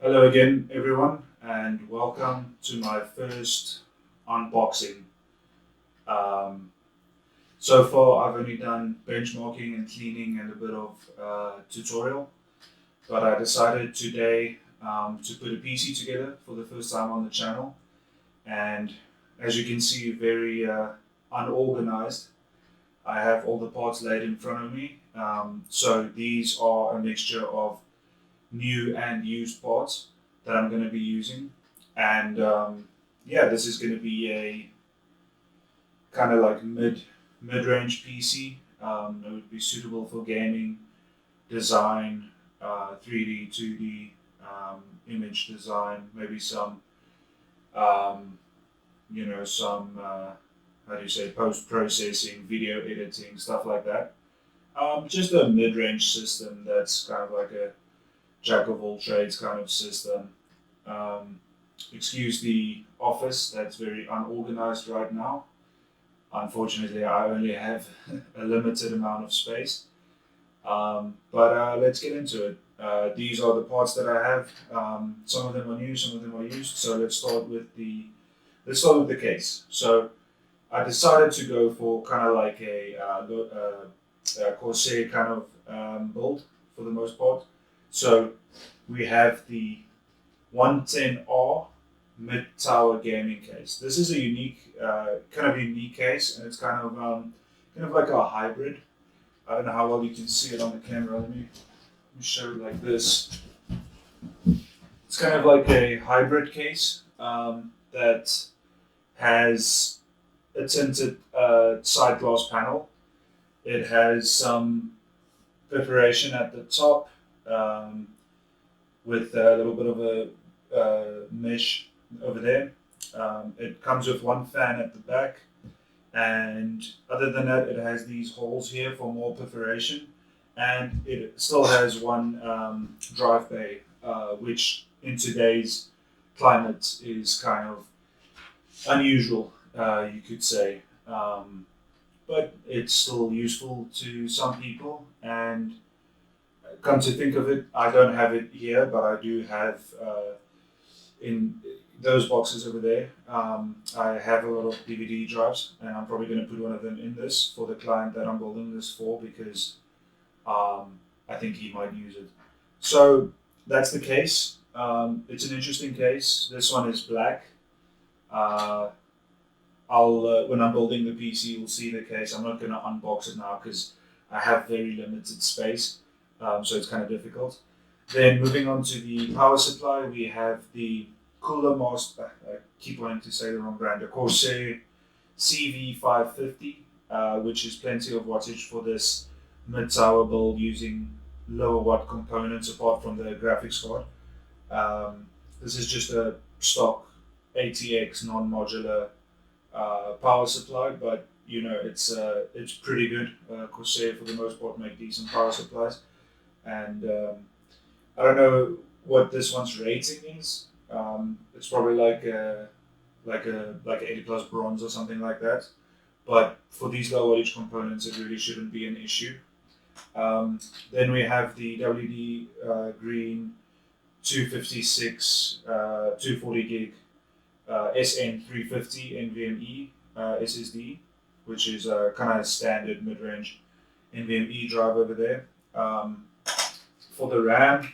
Hello again, everyone, and welcome to my first unboxing. Um, so far, I've only done benchmarking and cleaning and a bit of tutorial, but I decided today to put a PC together for the first time on the channel. And as you can see, very unorganized. I have all the parts laid in front of me. So these are a mixture of new and used parts that I'm going to be using. And yeah, this is going to be a kind of like mid-range PC. It would be suitable for gaming, design, 3D, 2D, image design, maybe some, um, some how do you say, post processing, video editing, stuff like that. Just a mid-range system that's kind of like a jack of all trades kind of system. Um, Excuse the office that's very unorganized right now. Unfortunately, I only have a limited amount of space. But let's get into it. These are the parts that I have. Some of them are new, some of them are used. So let's start with the case. So I decided to go for kind of like a Corsair kind of build for the most part. So we have the 110R mid tower gaming case. This is a kind of unique case, and it's kind of like a hybrid. I don't know how well you can see it on the camera. Let me show it like this. It's kind of like a hybrid case that has a tinted side glass panel. It has some perforation at the top um, with a little bit of a mesh over there. It comes with one fan at the back, and other than that, it has these holes here for more perforation, and it still has one drive bay, which in today's climate is kind of unusual, you could say. But it's still useful to some people, and come to think of it, I don't have it here, but I do have in those boxes over there. I have a lot of DVD drives, and I'm probably going to put one of them in this for the client that I'm building this for because I think he might use it. So that's the case. It's an interesting case. This one is black. Uh, I'll when I'm building the PC, you'll see the case. I'm not going to unbox it now because I have very limited space, so it's kind of difficult. Then moving on to the power supply, we have the Cooler Master. I keep wanting to say the wrong brand. The Corsair CV550, which is plenty of wattage for this mid-tower build using lower watt components apart from the graphics card. This is just a stock ATX non-modular power supply, but it's pretty good. Corsair for the most part make decent power supplies, and I don't know what this one's rating is. It's probably like a 80 plus bronze or something like that. But for these low wattage components, it really shouldn't be an issue. Then we have the WD Green 256 240 gig SN350 NVMe SSD, which is a kind of standard mid-range NVMe drive over there. For the RAM,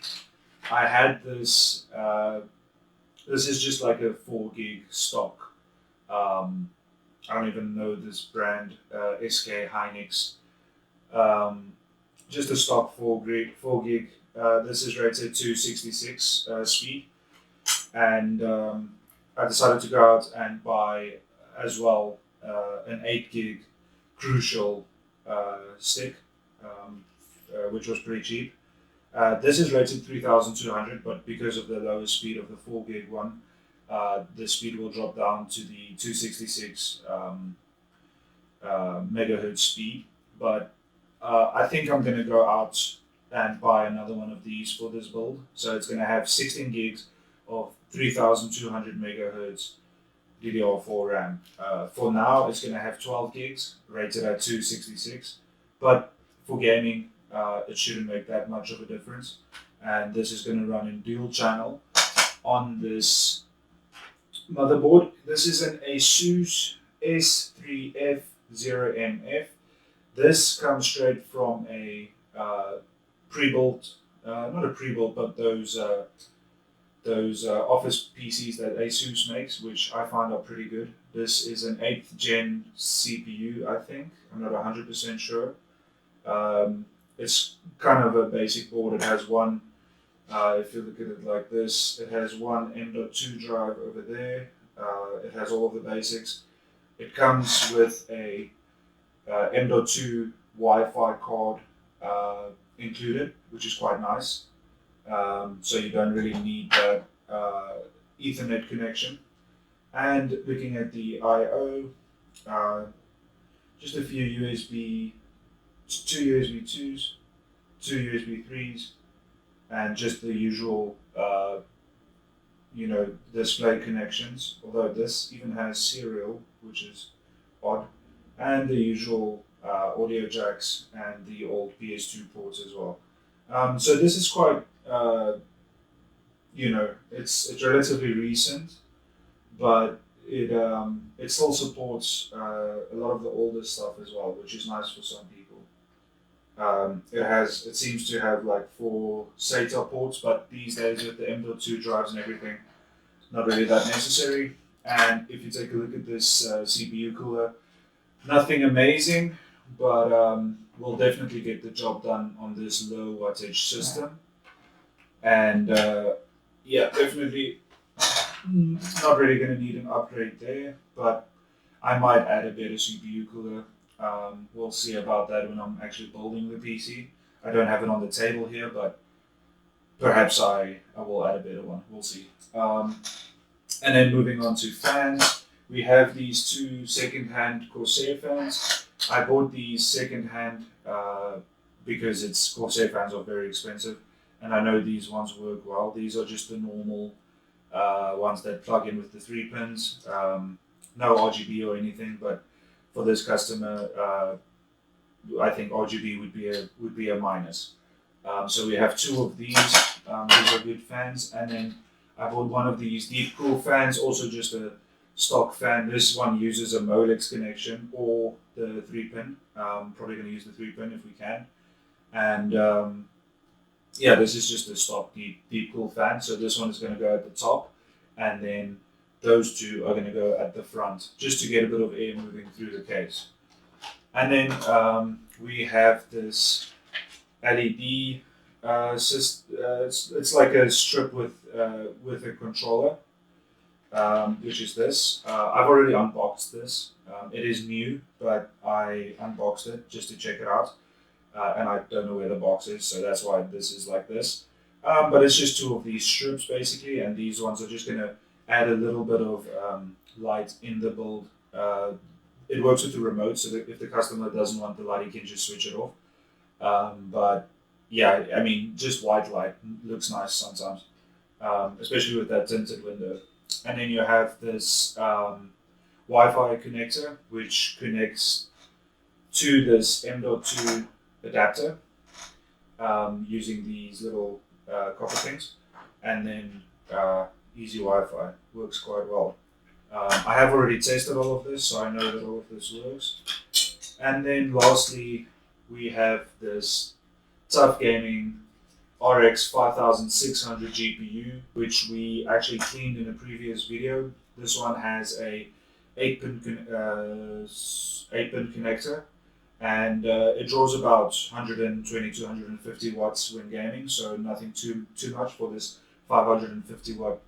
I had this. This is just like a 4 gig stock. I don't even know this brand, SK Hynix. Just a stock 4 gig. This is rated to 66 speed, and I decided to go out and buy as well an 8 gig Crucial stick, which was pretty cheap. This is rated 3200, but because of the lower speed of the 4 gig one, the speed will drop down to the 266 megahertz speed. But I think I'm going to go out and buy another one of these for this build. So it's going to have 16 gigs of 3200 megahertz DDR4 RAM. For now, it's going to have 12 gigs rated at 266, but for gaming, it shouldn't make that much of a difference. And this is going to run in dual channel on this motherboard. This is an ASUS S3F0MF. This comes straight from a pre-built, not a pre-built, but those office PCs that ASUS makes, which I find are pretty good. This is an 8th gen CPU, I think. I'm not 100% sure. It's kind of a basic board. It has one, if you look at it like this, it has one M.2 drive over there. It has all of the basics. It comes with a M.2 Wi-Fi card included, which is quite nice. So you don't really need that Ethernet connection. And looking at the I/O, just a few USB, two USB 2s, two USB 3s, and just the usual, display connections. Although this even has serial, which is odd, and the usual audio jacks and the old PS2 ports as well. So this is quite, it's relatively recent, but it still supports a lot of the older stuff as well, which is nice for some people. It seems to have like 4 SATA ports, but these days with the M.2 drives and everything, not really that necessary. And if you take a look at this CPU cooler, nothing amazing, but we'll definitely get the job done on this low wattage system. And definitely not really going to need an upgrade there, but I might add a better CPU cooler. We'll see about that when I'm actually building the PC. I don't have it on the table here, but perhaps I will add a better one. We'll see. And then moving on to fans, we have these 2 second-hand Corsair fans. I bought these second-hand because Corsair fans are very expensive, and I know these ones work well. These are just the normal ones that plug in with the 3 pins. No RGB or anything, but for this customer, I think RGB would be a minus. So we have 2 of these. These are good fans, and then I bought one of these deep cool fans, also just a stock fan. This one uses a Molex connection or the 3-pin. Probably going to use the 3-pin if we can. And this is just a stock deep cool fan. So this one is going to go at the top, and then those 2 are going to go at the front, just to get a bit of air moving through the case. And then we have this LED. It's like a strip with a controller, which is this. I've already unboxed this. It is new, but I unboxed it just to check it out, and I don't know where the box is, so that's why this is like this. But it's just 2 of these strips basically, and these ones are just going to add a little bit of light in the build. It works with the remote, so that if the customer doesn't want the light, he can just switch it off. But yeah, I mean, just white light looks nice sometimes, especially with that tinted window. And then you have this Wi-Fi connector, which connects to this M.2 adapter using these little copper things. And then Easy Wi-Fi works quite well. I have already tested all of this, so I know that all of this works. And then lastly, we have this Tough Gaming RX 5600 GPU, which we actually cleaned in a previous video. This one has a 8-pin connector, and it draws about 120 to 150 watts when gaming, so nothing too much for this 550 watt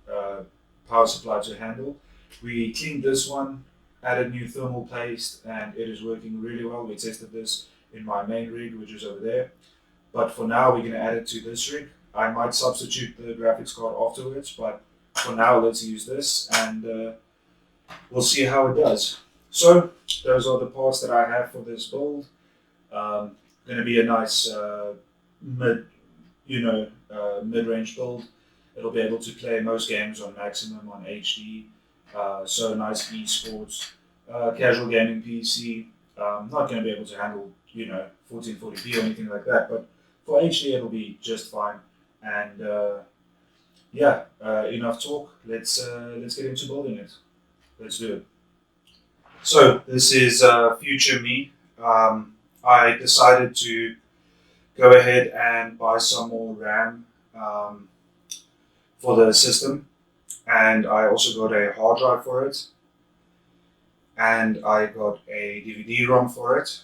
power supply to handle. We cleaned this one, added new thermal paste, and it is working really well. We tested this in my main rig, which is over there. But for now, we're going to add it to this rig. I might substitute the graphics card afterwards, but for now, let's use this, and we'll see how it does. So those are the parts that I have for this build. Going to be a nice mid-range build. It'll be able to play most games on maximum on HD. So nice esports, casual gaming PC. Not going to be able to handle 1440p or anything like that, but for HD it'll be just fine. And yeah, enough talk. Let's get into building it. Let's do it. So this is future me. I decided to go ahead and buy some more RAM um, for the system, and I also got a hard drive for it, and I got a DVD-ROM for it.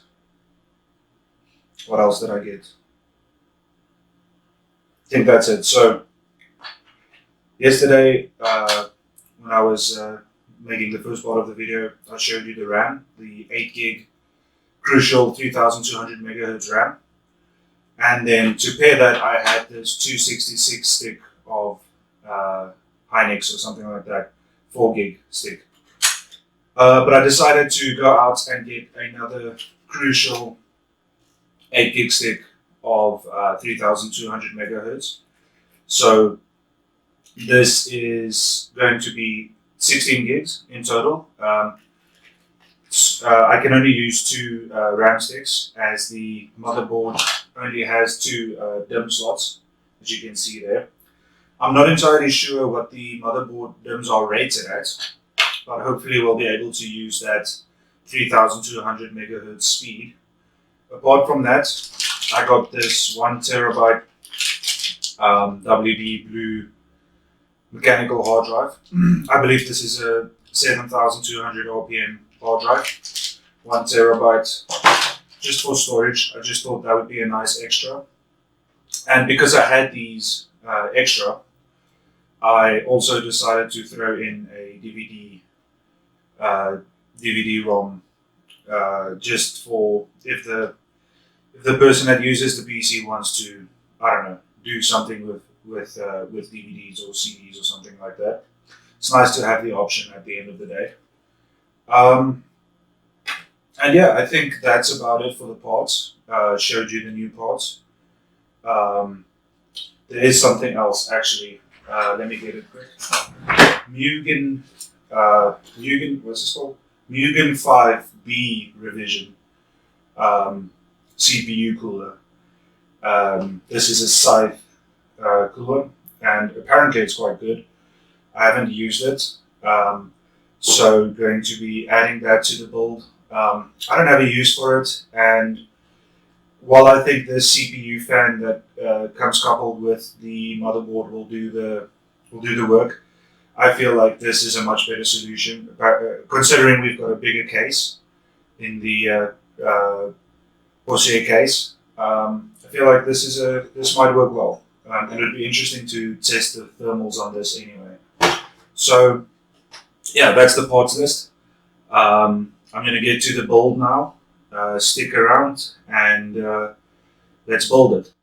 What else did I get? I think that's it. So yesterday, when I was making the first part of the video, I showed you the RAM, the 8 gig crucial 3200 megahertz RAM. And then to pair that, I had this 266 stick of Hynix or something like that, 4 gig stick. But I decided to go out and get another crucial 8 gig stick of 3200 megahertz. So this is going to be 16 gigs in total. I can only use 2 RAM sticks, as the motherboard only has 2 DIMM slots, as you can see there. I'm not entirely sure what the motherboard DIMMs are rated at, but hopefully we'll be able to use that 3200 megahertz speed. Apart from that, I got this 1 terabyte WD Blue mechanical hard drive. I believe this is a 7200 RPM hard drive, 1 terabyte, just for storage. I just thought that would be a nice extra. And because I had these extra, I also decided to throw in a DVD-ROM, just for if the person that uses the PC wants to, I don't know, do something with DVDs or CDs or something like that. It's nice to have the option at the end of the day. And yeah, I think that's about it for the parts. Showed you the new parts. There is something else actually. Let me get it quick. Mugen, what's this called? Mugen 5B revision CPU cooler. This is a Scythe cooler, and apparently it's quite good. I haven't used it, so going to be adding that to the build. I don't have a use for it, and while I think the CPU fan that comes coupled with the motherboard will do the work, I feel like this is a much better solution, considering we've got a bigger case in the Corsair case. I feel like this might work well, and it would be interesting to test the thermals on this anyway. So yeah, that's the parts list. I'm going to get to the build now. Stick around and let's build it.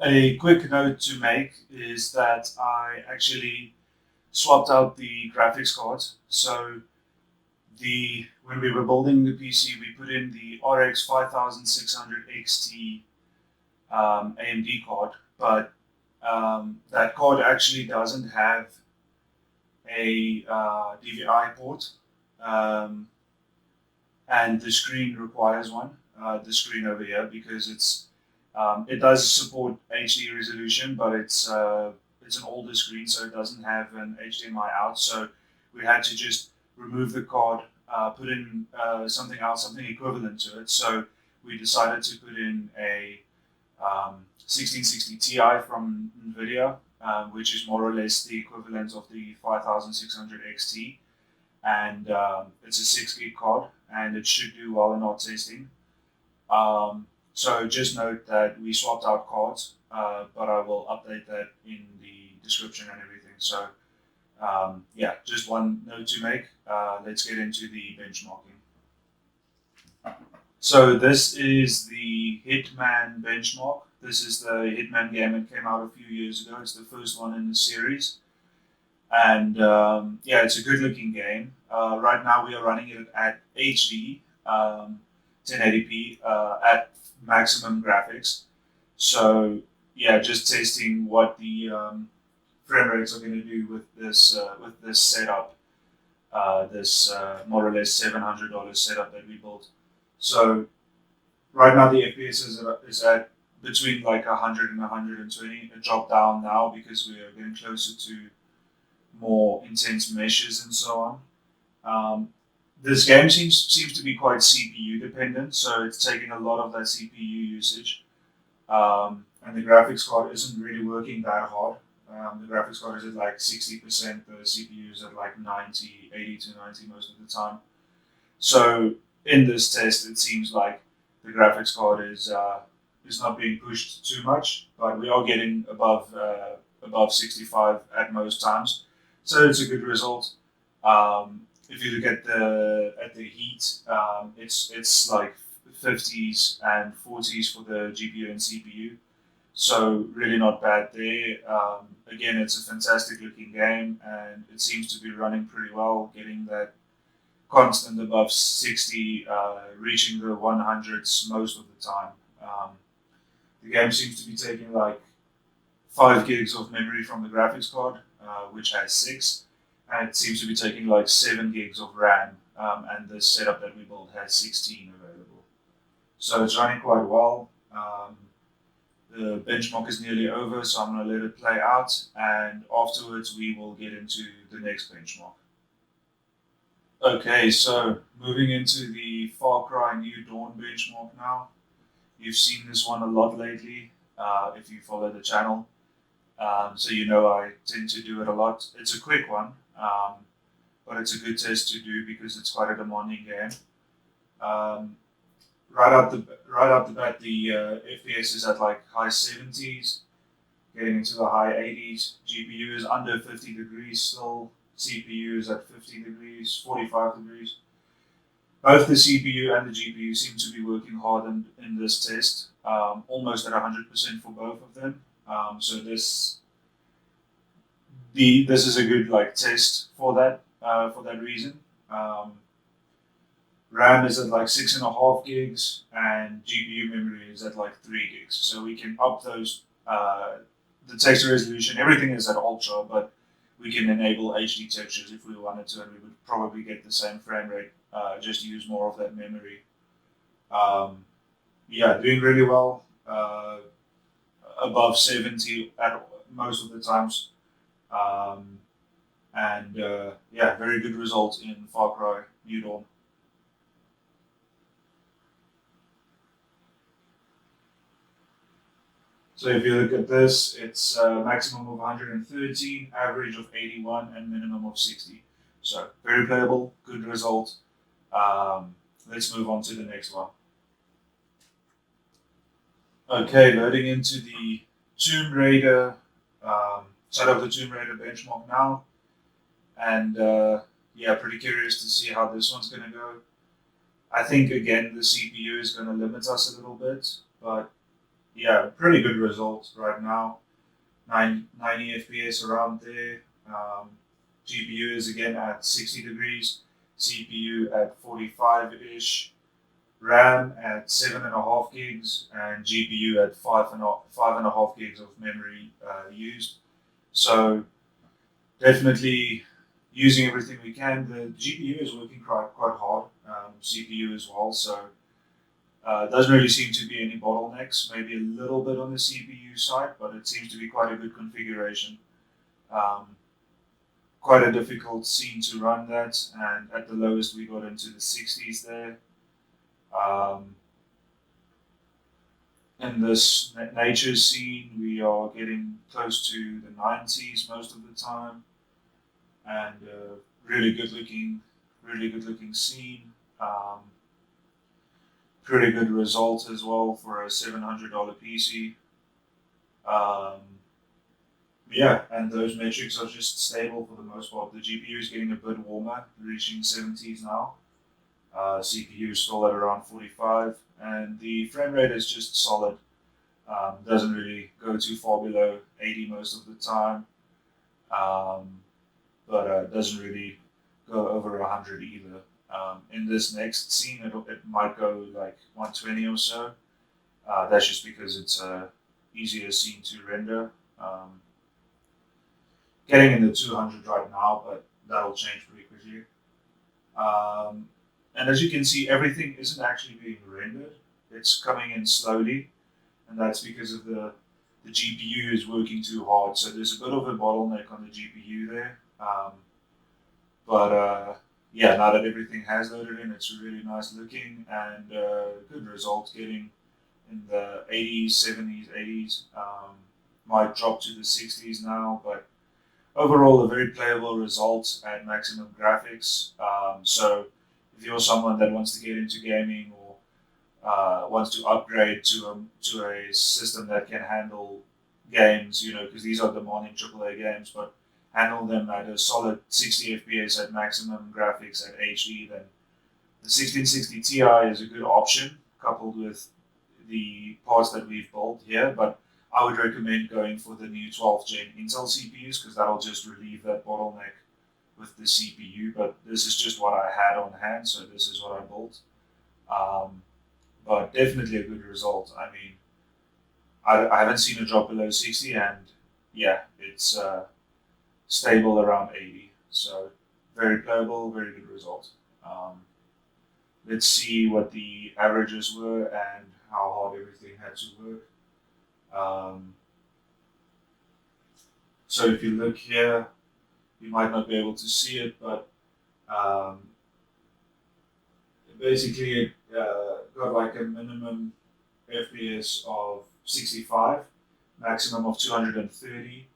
A quick note to make is that I actually swapped out the graphics card. So when we were building the PC, we put in the RX 5600 XT AMD card, but that card actually doesn't have a DVI port, um, and the screen requires one. The screen over here, because it does support HD resolution, but it's an older screen, so it doesn't have an HDMI out. So we had to just remove the card, put in something else, something equivalent to it. So we decided to put in a 1660 Ti from NVIDIA, which is more or less the equivalent of the 5600 XT. And it's a 6 gig card, and it should do well in our testing. So just note that we swapped out cards, but I will update that in the description and everything. So yeah, just one note to make. Let's get into the benchmarking. So this is the Hitman benchmark. This is the Hitman game that came out a few years ago. It's the first one in the series. And yeah, it's a good looking game. Right now we are running it at HD, 1080p, at maximum graphics. So yeah, just testing what the frame rates are going to do with this setup, this more or less $700 setup that we built. So right now the FPS is at between like 100 and 120. It dropped down now because we are getting closer to more intense meshes and so on. This game seems to be quite CPU dependent, so it's taking a lot of that CPU usage. And the graphics card isn't really working that hard. The graphics card is at like 60%, the CPU is at like 90, 80 to 90 most of the time. So in this test, it seems like the graphics card is not being pushed too much, but we are getting above 65 at most times. So it's a good result. If you look at the heat, it's like 50s and 40s for the GPU and CPU. So really not bad there. Again, it's a fantastic looking game, and it seems to be running pretty well, getting that constant above 60, reaching the 100s most of the time. The game seems to be taking like 5 gigs of memory from the graphics card, which has 6, and it seems to be taking like 7 gigs of RAM, and the setup that we built has 16 available. So it's running quite well. The benchmark is nearly over, so I'm going to let it play out, and afterwards we will get into the next benchmark. Okay, so moving into the Far Cry New Dawn benchmark now. You've seen this one a lot lately, if you follow the channel. So you know I tend to do it a lot. It's a quick one, but it's a good test to do because it's quite a demanding game. Right out the bat, the FPS is at like high 70s, getting into the high 80s. GPU is under 50 degrees still. CPU is at 50 degrees, 45 degrees. Both the CPU and the GPU seem to be working hard in this test, almost at 100% for both of them. So this is a good like test for that reason. RAM is at like 6.5 gigs, and GPU memory is at like 3 gigs. So we can up those. The texture resolution, everything is at ultra, but we can enable HD textures if we wanted to, and we would probably get the same frame rate. Just use more of that memory. Yeah, doing really well. Above 70 at most of the times. And yeah, very good result in Far Cry New Dawn. So if you look at this, it's a maximum of 113, average of 81, and minimum of 60. So very playable, good result. Let's move on to the next one. Okay, loading into the Tomb Raider, Shadow of the Tomb Raider benchmark now. And yeah, pretty curious to see how this one's going to go. I think, again, the CPU is going to limit us a little bit, but yeah, pretty good result right now. 90 FPS around there. GPU is again at 60 degrees, CPU at 45-ish, RAM at 7.5 gigs, and GPU at 5.5 gigs of memory used. So definitely using everything we can. The GPU is working quite hard, CPU as well. So it doesn't really seem to be any bottlenecks. Maybe a little bit on the CPU side, but it seems to be quite a good configuration. Um, Quite a difficult scene to run that, and at the lowest we got into the 60s there. Um, in this nature scene, we are getting close to the 90s most of the time, and really good looking scene. Um, Pretty good result as well for a $700 PC. Um, yeah, and those metrics are just stable for the most part. The GPU is getting a bit warmer, reaching 70s now. CPU is still at around 45, and the frame rate is just solid. Doesn't really go too far below 80 most of the time, but doesn't really go over 100 either. In this next scene, it might go like 120 or so. That's just because it's a easier scene to render. Um, Getting in the 200 right now, but that'll change pretty quickly. Um, and as you can see, everything isn't actually being rendered. It's coming in slowly, and that's because of the GPU is working too hard. So there's a bit of a bottleneck on the GPU there. But yeah, now that everything has loaded in, it's really nice looking and good result getting in the 80s, 70s, 80s. Might drop to the 60s now, but overall a very playable result at maximum graphics. So if you're someone that wants to get into gaming or wants to upgrade to a system that can handle games, you know, because these are demanding AAA games, but handle them at a solid 60 FPS at maximum graphics at HD, then the 1660 Ti is a good option, coupled with the parts that we've built here. But I would recommend going for the new 12th gen Intel CPUs because that'll just relieve that bottleneck with the CPU. But this is just what I had on hand, so this is what I built. Um, but definitely a good result. I mean, I haven't seen a drop below 60, and yeah, it's stable around 80. So very playable, very good result. Um, let's see what the averages were and how hard everything had to work. Um, so if you look here, you might not be able to see it, but um, basically it got like a minimum FPS of 65, maximum of 230,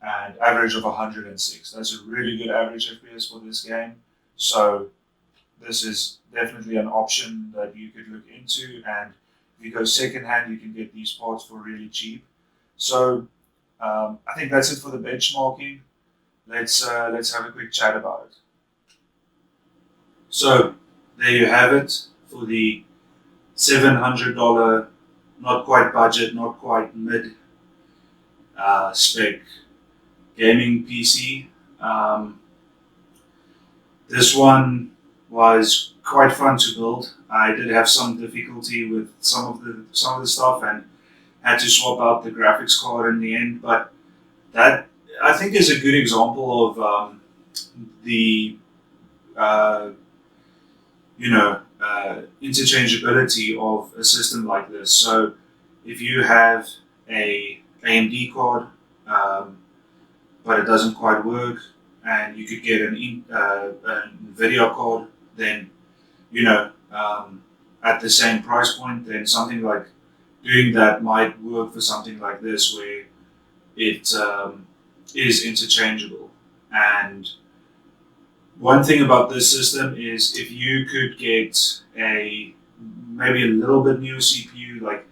and average of 106. That's a really good average FPS for this game. So this is definitely an option that you could look into. And if you go secondhand, you can get these parts for really cheap. So I think that's it for the benchmarking. Let's have a quick chat about it. So there you have it for the $700, not quite budget, not quite mid spec gaming PC. This one was quite fun to build. I did have some difficulty with some of the stuff and had to swap out the graphics card in the end. But that I think is a good example of the uh, interchangeability of a system like this. So if you have a AMD card, but it doesn't quite work, and you could get an NVIDIA card, then at the same price point, then something like doing that might work for something like this, where it is interchangeable. And one thing about this system is if you could get a maybe a little bit newer CPU, like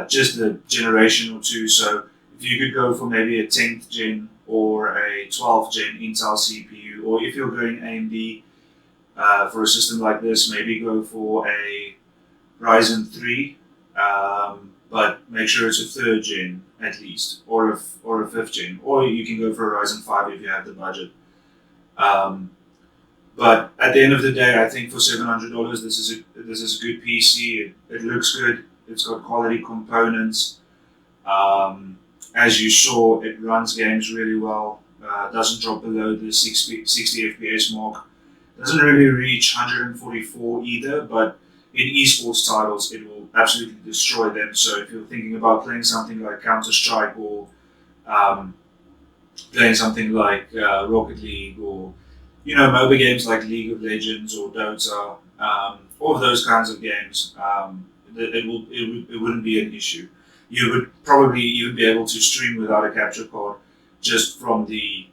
just a generation or two. So if you could go for maybe a 10th gen or a 12th gen Intel CPU, or if you're going AMD for a system like this, maybe go for a Ryzen 3 but make sure it's a third gen at least, or a fifth gen, or you can go for a Ryzen 5 if you have the budget. Um, but at the end of the day, I think for $700, this is a good PC. It looks good. It's got quality components. As you saw, it runs games really well. Doesn't drop below the 60 FPS mark. Doesn't really reach 144 either, but in esports titles, it will absolutely destroy them. So if you're thinking about playing something like Counter-Strike, or um, playing something like Rocket League, or MOBA games like League of Legends or Dota, all of those kinds of games, it wouldn't be an issue. You would probably even be able to stream without a capture card just from the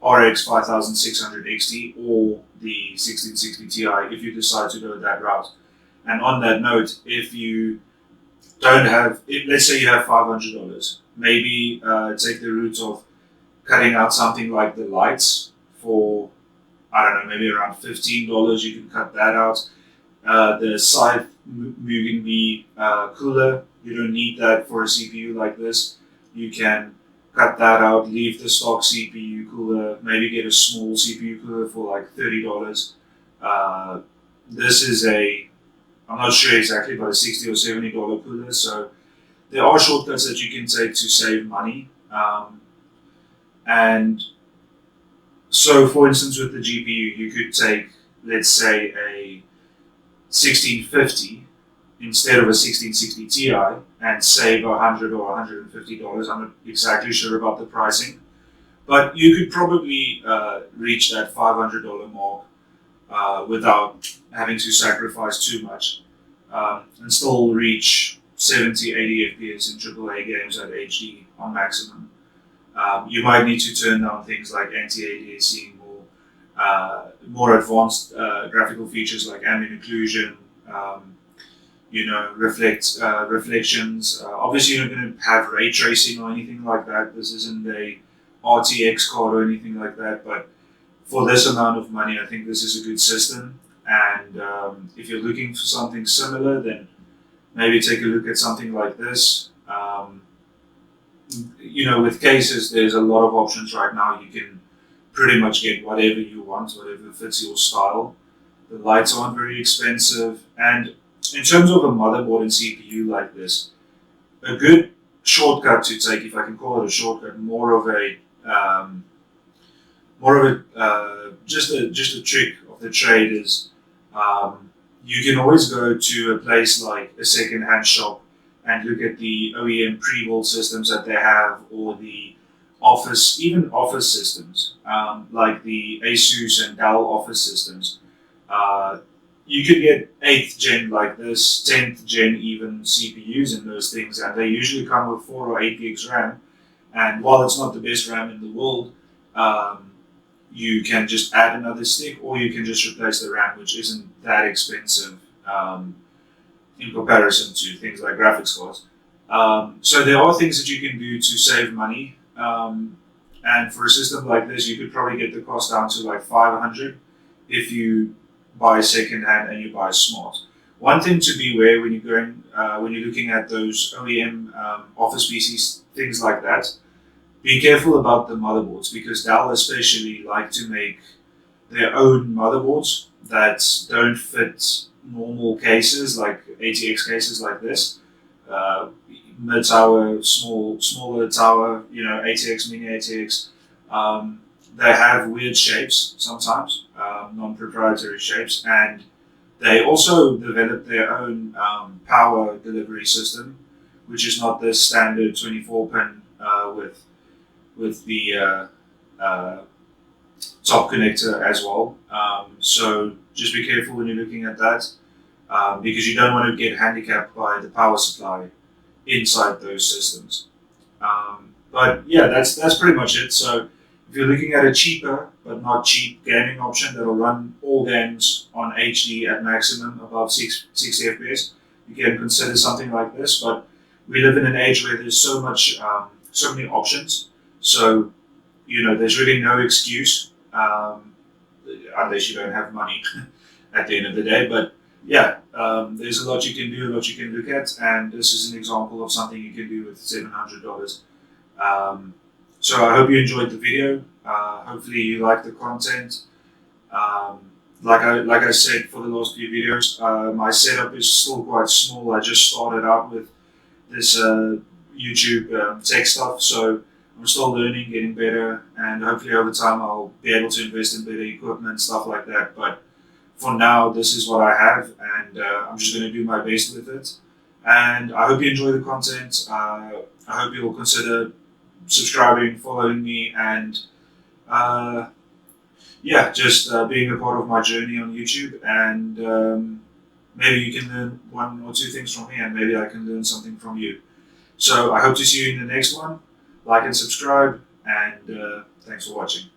RX 5600 XT or the 1660 Ti if you decide to go that route. And on that note, if you don't have, let's say you have $500, maybe take the route of cutting out something like the lights for, I don't know, maybe around $15. You can cut that out. The side moving the cooler, you don't need that for a CPU like this. You can cut that out, leave the stock CPU cooler, maybe get a small CPU cooler for like $30. This is I'm not sure exactly, but a $60 or $70 cooler. So there are shortcuts that you can take to save money. And so, for instance, with the GPU, you could take, let's say, a 1650 instead of a 1660 Ti and save $100 or $150. I'm not exactly sure about the pricing, but you could probably reach that $500 mark without having to sacrifice too much, and still reach 70, 80 FPS in AAA games at HD on maximum. You might need to turn down things like anti-aliasing or more advanced graphical features like ambient occlusion, reflections. Obviously, you're not going to have ray tracing or anything like that. This isn't a RTX card or anything like that. But for this amount of money, I think this is a good system. And if you're looking for something similar, then maybe take a look at something like this. With cases, there's a lot of options right now. You can pretty much get whatever you want, whatever fits your style. The lights aren't very expensive. And in terms of a motherboard and CPU like this, a good shortcut to take, if I can call it a shortcut, just a trick of the trade is you can always go to a place like a second-hand shop and look at the OEM pre-built systems that they have, or the even office systems, like the Asus and Dell office systems. You could get 8th gen like this, 10th gen even CPUs in those things, and they usually come with 4 or 8 gigs RAM. And while it's not the best RAM in the world, you can just add another stick, or you can just replace the RAM, which isn't that expensive in comparison to things like graphics cards. So there are things that you can do to save money. And for a system like this, you could probably get the cost down to like $500 if you buy secondhand and you buy smart. One thing to be aware when you're looking at those OEM office PCs, things like that, be careful about the motherboards, because Dell especially like to make their own motherboards that don't fit normal cases, like ATX cases like this. Mid tower, smaller tower, ATX, mini ATX. They have weird shapes sometimes, non-proprietary shapes, and they also develop their own power delivery system, which is not the standard 24-pin with the top connector as well. So just be careful when you're looking at that, because you don't want to get handicapped by the power supply inside those systems. But yeah, that's pretty much it. So if you're looking at a cheaper but not cheap gaming option that'll run all games on HD at maximum above 60 FPS, you can consider something like this. But we live in an age where there's so many options. So there's really no excuse, unless you don't have money at the end of the day. But yeah, there's a lot you can do, a lot you can look at, and this is an example of something you can do with $700. Um, so I hope you enjoyed the video. Hopefully you like the content. Um, like I said for the last few videos, my setup is still quite small. I just started out with this YouTube tech stuff, so I'm still learning, getting better, and hopefully over time I'll be able to invest in better equipment, stuff like that. But for now, this is what I have, and I'm just going to do my best with it. And I hope you enjoy the content. I hope you'll consider subscribing, following me, and uh, yeah, just being a part of my journey on YouTube. And maybe you can learn one or two things from me, and maybe I can learn something from you. So I hope to see you in the next one. Like and subscribe, and thanks for watching.